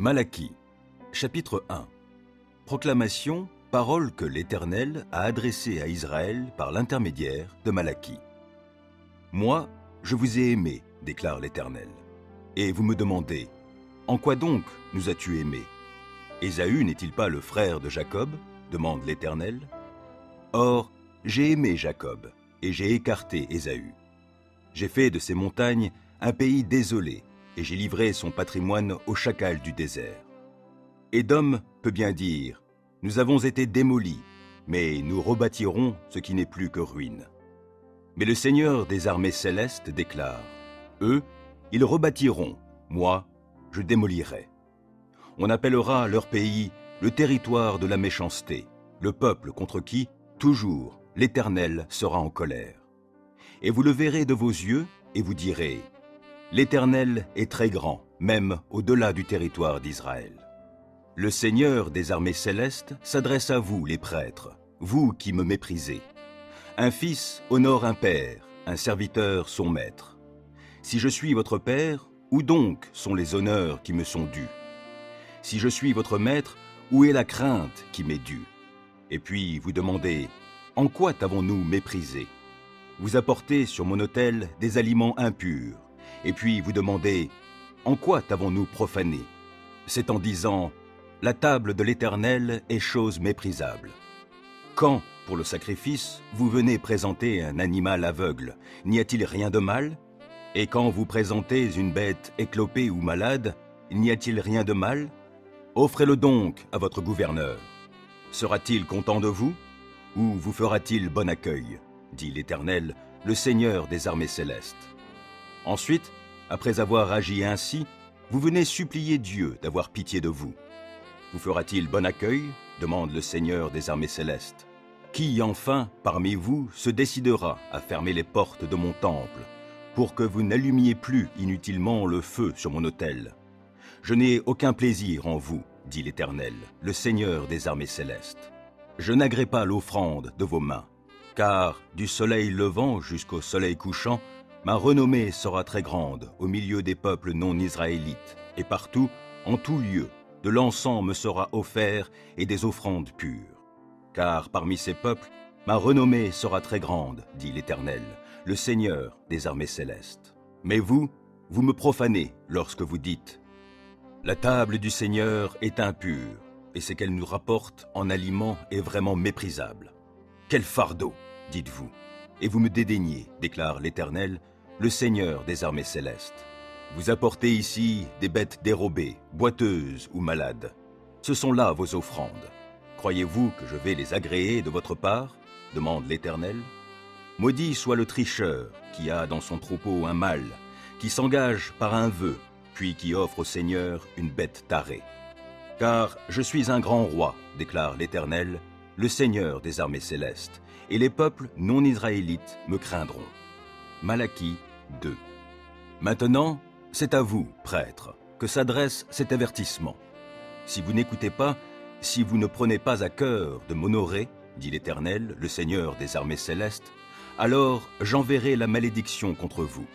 Malachie, chapitre 1. Proclamation, parole que l'Éternel a adressée à Israël par l'intermédiaire de Malachie. Moi, je vous ai aimé, déclare l'Éternel. Et vous me demandez, en quoi donc nous as-tu aimés? Ésaü n'est-il pas le frère de Jacob? Demande l'Éternel. Or, j'ai aimé Jacob, et j'ai écarté Ésaü. J'ai fait de ces montagnes un pays désolé, et j'ai livré son patrimoine aux chacals du désert. Édom peut bien dire, nous avons été démolis, mais nous rebâtirons ce qui n'est plus que ruine. Mais le Seigneur des armées célestes déclare, eux, ils rebâtiront, moi, je démolirai. On appellera leur pays le territoire de la méchanceté, le peuple contre qui, toujours, l'Éternel sera en colère. Et vous le verrez de vos yeux, et vous direz, l'Éternel est très grand, même au-delà du territoire d'Israël. Le Seigneur des armées célestes s'adresse à vous, les prêtres, vous qui me méprisez. Un fils honore un père, un serviteur son maître. Si je suis votre père, où donc sont les honneurs qui me sont dus? Si je suis votre maître, où est la crainte qui m'est due? Et puis vous demandez, en quoi t'avons-nous méprisé? Vous apportez sur mon autel des aliments impurs. Et puis vous demandez, en quoi t'avons-nous profané? C'est en disant, la table de l'Éternel est chose méprisable. Quand, pour le sacrifice, vous venez présenter un animal aveugle, n'y a-t-il rien de mal? Et quand vous présentez une bête éclopée ou malade, n'y a-t-il rien de mal? Offrez-le donc à votre gouverneur. Sera-t-il content de vous? Ou vous fera-t-il bon accueil? Dit l'Éternel, le Seigneur des armées célestes. Ensuite, après avoir agi ainsi, vous venez supplier Dieu d'avoir pitié de vous. Vous fera-t-il bon accueil? Demande le Seigneur des armées célestes. Qui, enfin, parmi vous, se décidera à fermer les portes de mon temple, pour que vous n'allumiez plus inutilement le feu sur mon autel? Je n'ai aucun plaisir en vous, dit l'Éternel, le Seigneur des armées célestes. Je n'agrée pas l'offrande de vos mains, car du soleil levant jusqu'au soleil couchant, ma renommée sera très grande au milieu des peuples non israélites, et partout, en tout lieu, de l'encens me sera offert et des offrandes pures. Car parmi ces peuples, ma renommée sera très grande, dit l'Éternel, le Seigneur des armées célestes. Mais vous, vous me profanez lorsque vous dites, la table du Seigneur est impure, et ce qu'elle nous rapporte en aliments est vraiment méprisable. Quel fardeau, dites-vous, et vous me dédaignez, déclare l'Éternel, le Seigneur des armées célestes. Vous apportez ici des bêtes dérobées, boiteuses ou malades. Ce sont là vos offrandes. Croyez-vous que je vais les agréer de votre part? Demande l'Éternel. Maudit soit le tricheur qui a dans son troupeau un mâle, qui s'engage par un vœu, puis qui offre au Seigneur une bête tarée. Car je suis un grand roi, déclare l'Éternel, le Seigneur des armées célestes, et les peuples non israélites me craindront. Malachie 2. Maintenant, c'est à vous, prêtres, que s'adresse cet avertissement. Si vous n'écoutez pas, si vous ne prenez pas à cœur de m'honorer, dit l'Éternel, le Seigneur des armées célestes, alors j'enverrai la malédiction contre vous.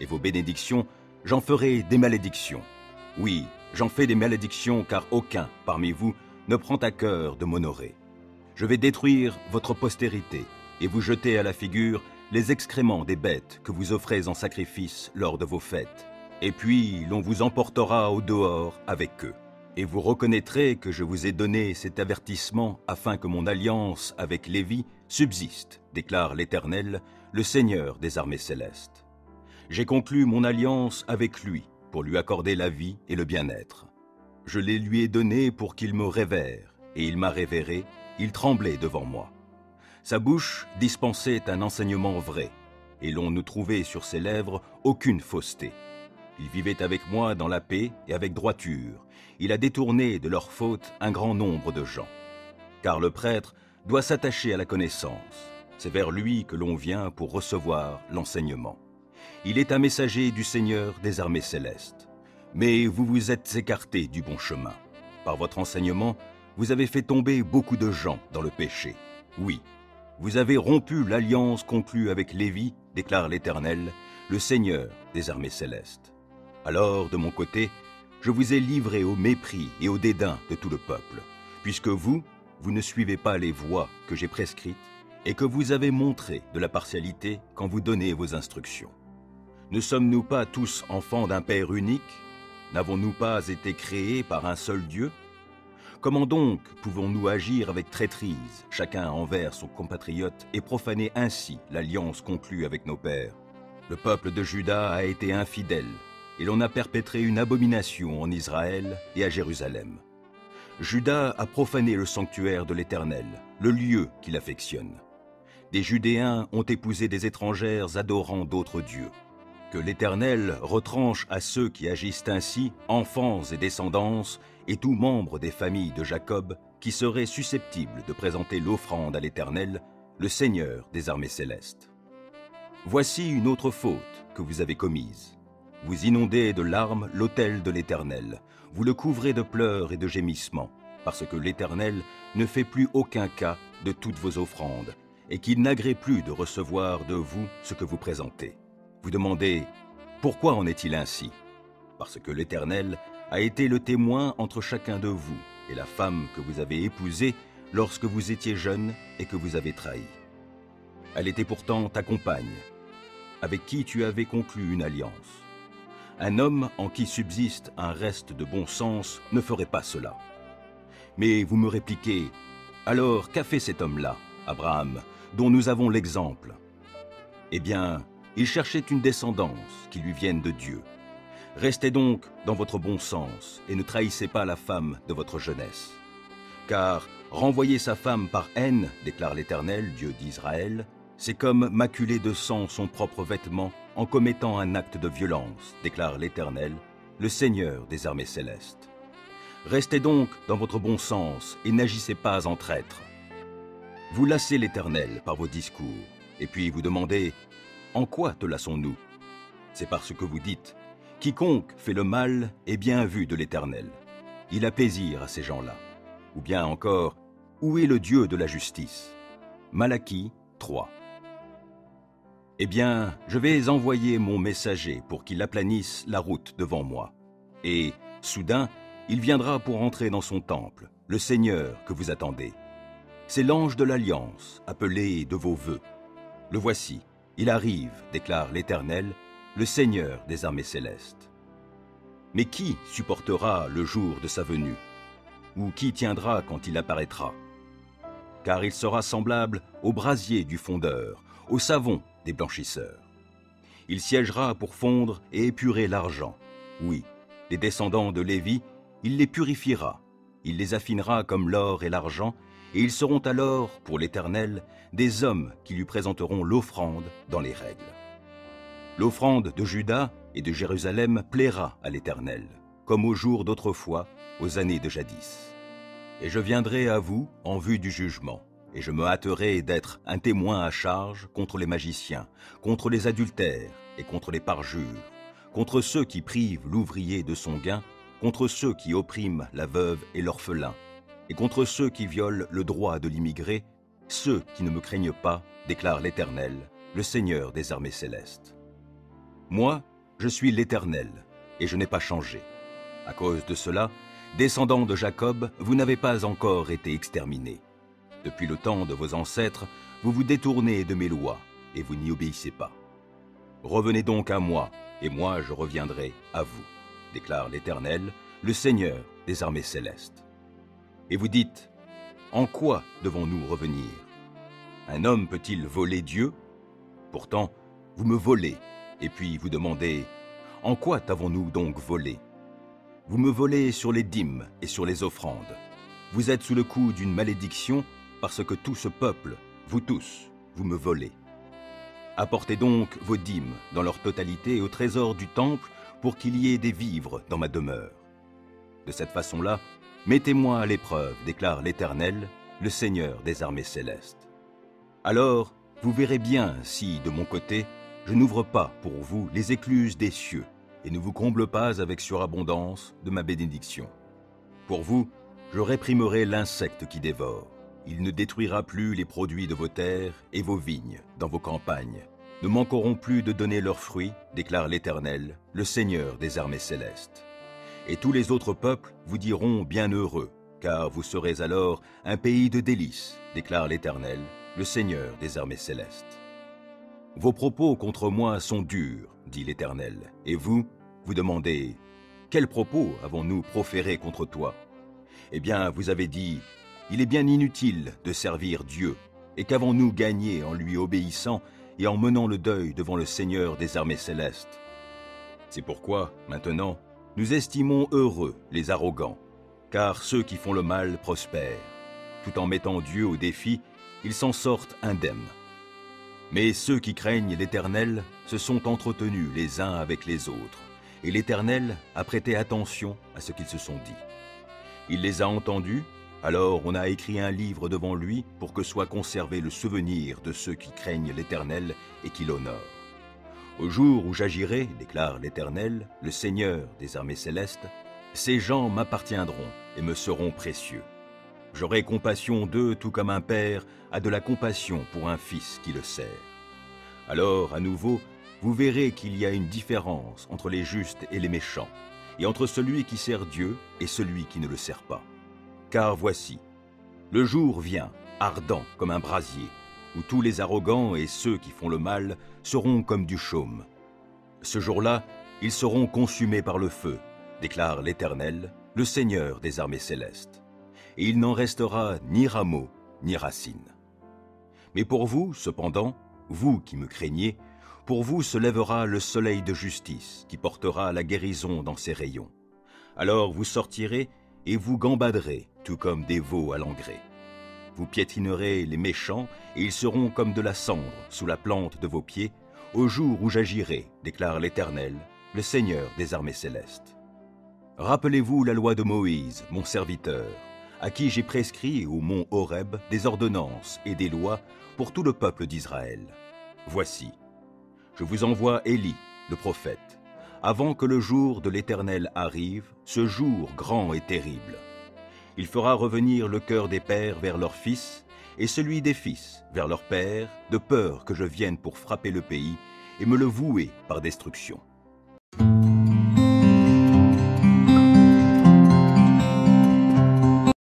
Et vos bénédictions, j'en ferai des malédictions. Oui, j'en fais des malédictions, car aucun parmi vous ne prend à cœur de m'honorer. Je vais détruire votre postérité et vous jeter à la figure les excréments des bêtes que vous offrez en sacrifice lors de vos fêtes. Et puis l'on vous emportera au dehors avec eux. Et vous reconnaîtrez que je vous ai donné cet avertissement afin que mon alliance avec Lévi subsiste, déclare l'Éternel, le Seigneur des armées célestes. J'ai conclu mon alliance avec lui pour lui accorder la vie et le bien-être. Je les lui ai donnés pour qu'il me révère, et il m'a révéré, il tremblait devant moi. Sa bouche dispensait un enseignement vrai, et l'on ne trouvait sur ses lèvres aucune fausseté. Il vivait avec moi dans la paix et avec droiture. Il a détourné de leurs fautes un grand nombre de gens. Car le prêtre doit s'attacher à la connaissance. C'est vers lui que l'on vient pour recevoir l'enseignement. Il est un messager du Seigneur des armées célestes. Mais vous vous êtes écartés du bon chemin. Par votre enseignement, vous avez fait tomber beaucoup de gens dans le péché. Oui, vous avez rompu l'alliance conclue avec Lévi, déclare l'Éternel, le Seigneur des armées célestes. Alors, de mon côté, je vous ai livré au mépris et au dédain de tout le peuple, puisque vous ne suivez pas les voies que j'ai prescrites et que vous avez montré de la partialité quand vous donnez vos instructions. Ne sommes-nous pas tous enfants d'un Père unique? N'avons-nous pas été créés par un seul Dieu? Comment donc pouvons-nous agir avec traîtrise, chacun envers son compatriote, et profaner ainsi l'alliance conclue avec nos pères? Le peuple de Juda a été infidèle, et l'on a perpétré une abomination en Israël et à Jérusalem. Juda a profané le sanctuaire de l'Éternel, le lieu qu'il affectionne. Des Judéens ont épousé des étrangères adorant d'autres dieux. Que l'Éternel retranche à ceux qui agissent ainsi, enfants et descendances, et tout membre des familles de Jacob, qui seraient susceptibles de présenter l'offrande à l'Éternel, le Seigneur des armées célestes. Voici une autre faute que vous avez commise. Vous inondez de larmes l'autel de l'Éternel, vous le couvrez de pleurs et de gémissements, parce que l'Éternel ne fait plus aucun cas de toutes vos offrandes, et qu'il n'agrée plus de recevoir de vous ce que vous présentez. Vous demandez, pourquoi en est-il ainsi? Parce que l'Éternel a été le témoin entre chacun de vous et la femme que vous avez épousée lorsque vous étiez jeune et que vous avez trahi. Elle était pourtant ta compagne, avec qui tu avais conclu une alliance. Un homme en qui subsiste un reste de bon sens ne ferait pas cela. Mais vous me répliquez, alors qu'a fait cet homme-là, Abraham, dont nous avons l'exemple? Eh bien, il cherchait une descendance qui lui vienne de Dieu. Restez donc dans votre bon sens et ne trahissez pas la femme de votre jeunesse. Car renvoyer sa femme par haine, déclare l'Éternel, Dieu d'Israël, c'est comme maculer de sang son propre vêtement en commettant un acte de violence, déclare l'Éternel, le Seigneur des armées célestes. Restez donc dans votre bon sens et n'agissez pas en traître. Vous lassez l'Éternel par vos discours, et puis vous demandez « En quoi te lassons-nous » C'est parce que vous dites « Quiconque fait le mal est bien vu de l'Éternel. Il a plaisir à ces gens-là. » Ou bien encore « Où est le Dieu de la justice » Malachie 3. Eh bien, je vais envoyer mon messager pour qu'il aplanisse la route devant moi. Et, soudain, il viendra pour entrer dans son temple, le Seigneur que vous attendez. C'est l'ange de l'Alliance, appelé de vos vœux. Le voici, il arrive, déclare l'Éternel, le Seigneur des armées célestes. Mais qui supportera le jour de sa venue? Ou qui tiendra quand il apparaîtra? Car il sera semblable au brasier du fondeur, au savon des blanchisseurs. Il siégera pour fondre et épurer l'argent. Oui, les descendants de Lévi, il les purifiera. Il les affinera comme l'or et l'argent, et ils seront alors, pour l'Éternel, des hommes qui lui présenteront l'offrande dans les règles. L'offrande de Juda et de Jérusalem plaira à l'Éternel, comme aux jours d'autrefois, aux années de jadis. Et je viendrai à vous en vue du jugement, et je me hâterai d'être un témoin à charge contre les magiciens, contre les adultères et contre les parjures, contre ceux qui privent l'ouvrier de son gain, contre ceux qui oppriment la veuve et l'orphelin, et contre ceux qui violent le droit de l'immigré, ceux qui ne me craignent pas, déclare l'Éternel, le Seigneur des armées célestes. Moi, je suis l'Éternel, et je n'ai pas changé. À cause de cela, descendants de Jacob, vous n'avez pas encore été exterminés. Depuis le temps de vos ancêtres, vous vous détournez de mes lois, et vous n'y obéissez pas. Revenez donc à moi, et moi je reviendrai à vous, déclare l'Éternel, le Seigneur des armées célestes. Et vous dites, en quoi devons-nous revenir? Un homme peut-il voler Dieu? Pourtant, vous me volez, et puis vous demandez, en quoi t'avons-nous donc volé? Vous me volez sur les dîmes et sur les offrandes. Vous êtes sous le coup d'une malédiction, parce que tout ce peuple, vous tous, vous me volez. Apportez donc vos dîmes dans leur totalité au trésor du temple pour qu'il y ait des vivres dans ma demeure. De cette façon-là, mettez-moi à l'épreuve, déclare l'Éternel, le Seigneur des armées célestes. Alors, vous verrez bien si, de mon côté, je n'ouvre pas pour vous les écluses des cieux et ne vous comble pas avec surabondance de ma bénédiction. Pour vous, je réprimerai l'insecte qui dévore. Il ne détruira plus les produits de vos terres et vos vignes dans vos campagnes. Ne manqueront plus de donner leurs fruits, déclare l'Éternel, le Seigneur des armées célestes. Et tous les autres peuples vous diront bienheureux, car vous serez alors un pays de délices, déclare l'Éternel, le Seigneur des armées célestes. Vos propos contre moi sont durs, dit l'Éternel, et vous, vous demandez, quels propos avons-nous proférés contre toi? Eh bien, vous avez dit, il est bien inutile de servir Dieu, et qu'avons-nous gagné en lui obéissant et en menant le deuil devant le Seigneur des armées célestes? C'est pourquoi, maintenant, nous estimons heureux les arrogants, car ceux qui font le mal prospèrent. Tout en mettant Dieu au défi, ils s'en sortent indemnes. Mais ceux qui craignent l'Éternel se sont entretenus les uns avec les autres, et l'Éternel a prêté attention à ce qu'ils se sont dit. Il les a entendus, alors on a écrit un livre devant lui pour que soit conservé le souvenir de ceux qui craignent l'Éternel et qui l'honorent. Au jour où j'agirai, déclare l'Éternel, le Seigneur des armées célestes, ces gens m'appartiendront et me seront précieux. J'aurai compassion d'eux tout comme un père a de la compassion pour un fils qui le sert. Alors, à nouveau, vous verrez qu'il y a une différence entre les justes et les méchants, et entre celui qui sert Dieu et celui qui ne le sert pas. Car voici, le jour vient, ardent comme un brasier, où tous les arrogants et ceux qui font le mal seront comme du chaume. Ce jour-là, ils seront consumés par le feu, déclare l'Éternel, le Seigneur des armées célestes. Et il n'en restera ni rameau, ni racine. Mais pour vous, cependant, vous qui me craignez, pour vous se lèvera le soleil de justice, qui portera la guérison dans ses rayons. Alors vous sortirez et vous gambaderez, tout comme des veaux à l'engrais. Vous piétinerez les méchants, et ils seront comme de la cendre sous la plante de vos pieds, au jour où j'agirai, déclare l'Éternel, le Seigneur des armées célestes. Rappelez-vous la loi de Moïse, mon serviteur, à qui j'ai prescrit au mont Horeb des ordonnances et des lois pour tout le peuple d'Israël. Voici, je vous envoie Élie, le prophète, avant que le jour de l'Éternel arrive, ce jour grand et terrible. Il fera revenir le cœur des pères vers leurs fils, et celui des fils vers leurs pères, de peur que je vienne pour frapper le pays et me le vouer par destruction.